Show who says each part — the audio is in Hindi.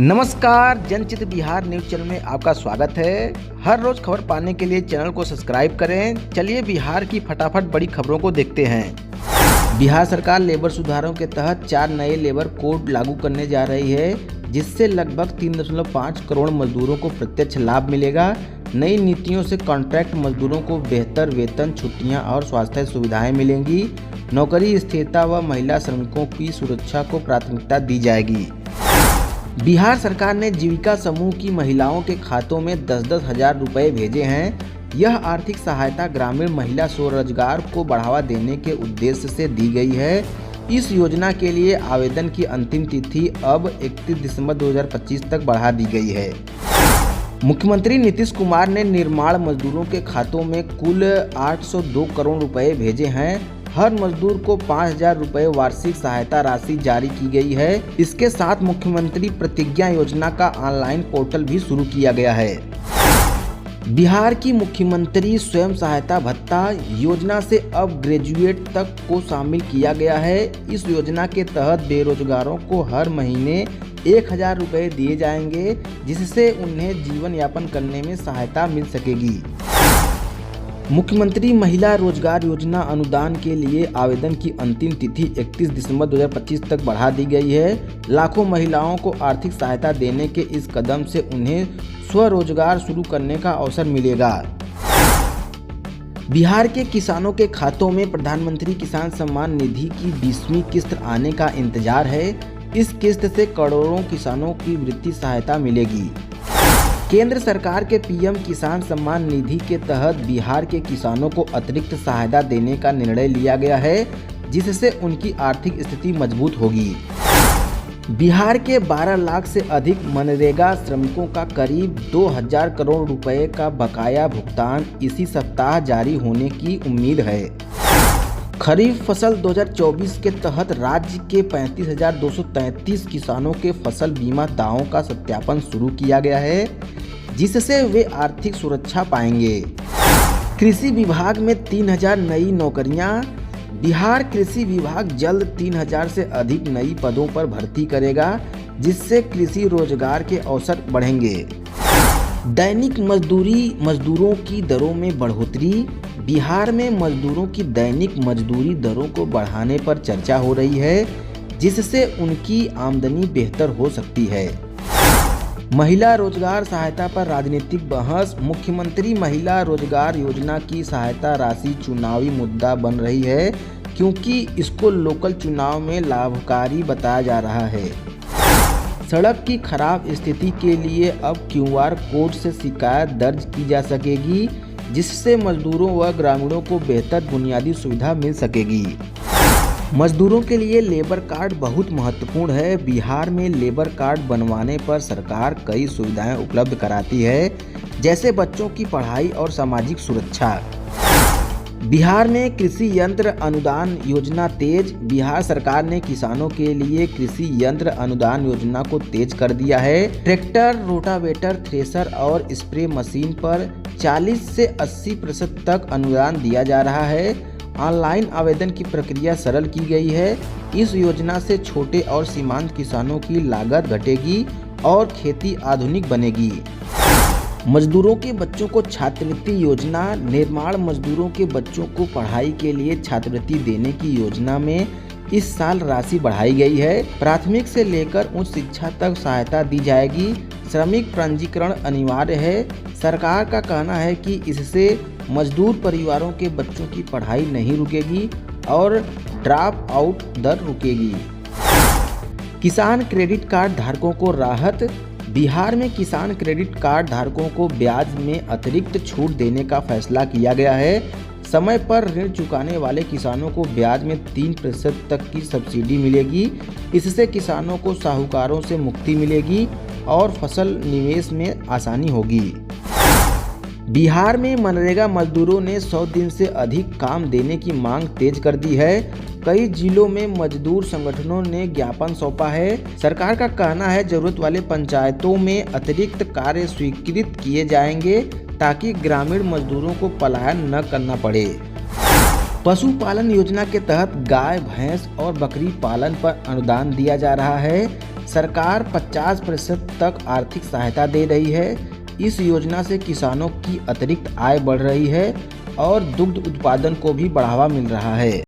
Speaker 1: नमस्कार, जनचित बिहार न्यूज चैनल में आपका स्वागत है। हर रोज खबर पाने के लिए चैनल को सब्सक्राइब करें। चलिए बिहार की फटाफट बड़ी खबरों को देखते हैं। बिहार सरकार लेबर सुधारों के तहत 4 नए लेबर कोड लागू करने जा रही है, जिससे लगभग 3.5 करोड़ मजदूरों को प्रत्यक्ष लाभ मिलेगा। नई नीतियों से कॉन्ट्रैक्ट मजदूरों को बेहतर वेतन, छुट्टियां और स्वास्थ्य सुविधाएं मिलेंगी। नौकरी स्थिरता व महिला श्रमिकों की सुरक्षा को प्राथमिकता दी जाएगी। बिहार सरकार ने जीविका समूह की महिलाओं के खातों में 10-10 हजार रुपये भेजे हैं। यह आर्थिक सहायता ग्रामीण महिला स्वरोजगार को बढ़ावा देने के उद्देश्य से दी गई है। इस योजना के लिए आवेदन की अंतिम तिथि अब 31 दिसंबर 2025 तक बढ़ा दी गई है। मुख्यमंत्री नीतीश कुमार ने निर्माण मजदूरों के खातों में कुल 802 करोड़ रुपए भेजे हैं। हर मजदूर को 5,000 रुपये वार्षिक सहायता राशि जारी की गई है। इसके साथ मुख्यमंत्री प्रतिज्ञा योजना का ऑनलाइन पोर्टल भी शुरू किया गया है। बिहार की मुख्यमंत्री स्वयं सहायता भत्ता योजना से अब ग्रेजुएट तक को शामिल किया गया है। इस योजना के तहत बेरोजगारों को हर महीने 1,000 रुपये दिए जाएंगे, जिससे उन्हें जीवन यापन करने में सहायता मिल सकेगी। मुख्यमंत्री महिला रोजगार योजना अनुदान के लिए आवेदन की अंतिम तिथि 31 दिसंबर 2025 तक बढ़ा दी गई है। लाखों महिलाओं को आर्थिक सहायता देने के इस कदम से उन्हें स्वरोजगार शुरू करने का अवसर मिलेगा। बिहार के किसानों के खातों में प्रधानमंत्री किसान सम्मान निधि की 20वीं किस्त आने का इंतजार है। इस किस्त से करोड़ों किसानों की वित्तीय सहायता मिलेगी। केंद्र सरकार के पीएम किसान सम्मान निधि के तहत बिहार के किसानों को अतिरिक्त सहायता देने का निर्णय लिया गया है, जिससे उनकी आर्थिक स्थिति मजबूत होगी। बिहार के 12 लाख से अधिक मनरेगा श्रमिकों का करीब 2,000 करोड़ रुपए का बकाया भुगतान इसी सप्ताह जारी होने की उम्मीद है। खरीफ फसल 2024 के तहत राज्य के 35,233 किसानों के फसल बीमा दावों का सत्यापन शुरू किया गया है, जिससे वे आर्थिक सुरक्षा पाएंगे। कृषि विभाग में 3,000 नई नौकरियां। बिहार कृषि विभाग जल्द 3,000 से अधिक नई पदों पर भर्ती करेगा, जिससे कृषि रोजगार के अवसर बढ़ेंगे। दैनिक मजदूरों की दरों में बढ़ोतरी। बिहार में मजदूरों की दैनिक मजदूरी दरों को बढ़ाने पर चर्चा हो रही है, जिससे उनकी आमदनी बेहतर हो सकती है। महिला रोजगार सहायता पर राजनीतिक बहस। मुख्यमंत्री महिला रोजगार योजना की सहायता राशि चुनावी मुद्दा बन रही है, क्योंकि इसको लोकल चुनाव में लाभकारी बताया जा रहा है। सड़क की खराब स्थिति के लिए अब QR कोड से शिकायत दर्ज की जा सकेगी, जिससे मजदूरों व ग्रामीणों को बेहतर बुनियादी सुविधा मिल सकेगी। मजदूरों के लिए लेबर कार्ड बहुत महत्वपूर्ण है। बिहार में लेबर कार्ड बनवाने पर सरकार कई सुविधाएं उपलब्ध कराती है, जैसे बच्चों की पढ़ाई और सामाजिक सुरक्षा। बिहार में कृषि यंत्र अनुदान योजना तेज। बिहार सरकार ने किसानों के लिए कृषि यंत्र अनुदान योजना को तेज कर दिया है। ट्रैक्टर, रोटावेटर, थ्रेसर और स्प्रे मशीन पर 40 से 80% तक अनुदान दिया जा रहा है। ऑनलाइन आवेदन की प्रक्रिया सरल की गई है। इस योजना से छोटे और सीमांत किसानों की लागत घटेगी और खेती आधुनिक बनेगी। मजदूरों के बच्चों को छात्रवृत्ति योजना। निर्माण मजदूरों के बच्चों को पढ़ाई के लिए छात्रवृत्ति देने की योजना में इस साल राशि बढ़ाई गई है। प्राथमिक से लेकर उच्च शिक्षा तक सहायता दी जाएगी। श्रमिक पंजीकरण अनिवार्य है। सरकार का कहना है कि इससे मजदूर परिवारों के बच्चों की पढ़ाई नहीं रुकेगी और ड्रॉप आउट दर रुकेगी। किसान क्रेडिट कार्ड धारकों को राहत। बिहार में किसान क्रेडिट कार्ड धारकों को ब्याज में अतिरिक्त छूट देने का फैसला किया गया है। समय पर ऋण चुकाने वाले किसानों को ब्याज में 3% तक की सब्सिडी मिलेगी। इससे किसानों को साहूकारों से मुक्ति मिलेगी और फसल निवेश में आसानी होगी। बिहार में मनरेगा मजदूरों ने 100 दिन से अधिक काम देने की मांग तेज कर दी है। कई जिलों में मजदूर संगठनों ने ज्ञापन सौंपा है। सरकार का कहना है जरूरत वाले पंचायतों में अतिरिक्त कार्य स्वीकृत किए जाएंगे, ताकि ग्रामीण मजदूरों को पलायन न करना पड़े। पशुपालन योजना के तहत गाय, भैंस और बकरी पालन पर अनुदान दिया जा रहा है। सरकार 50% तक आर्थिक सहायता दे रही है। इस योजना से किसानों की अतिरिक्त आय बढ़ रही है और दुग्ध उत्पादन को भी बढ़ावा मिल रहा है।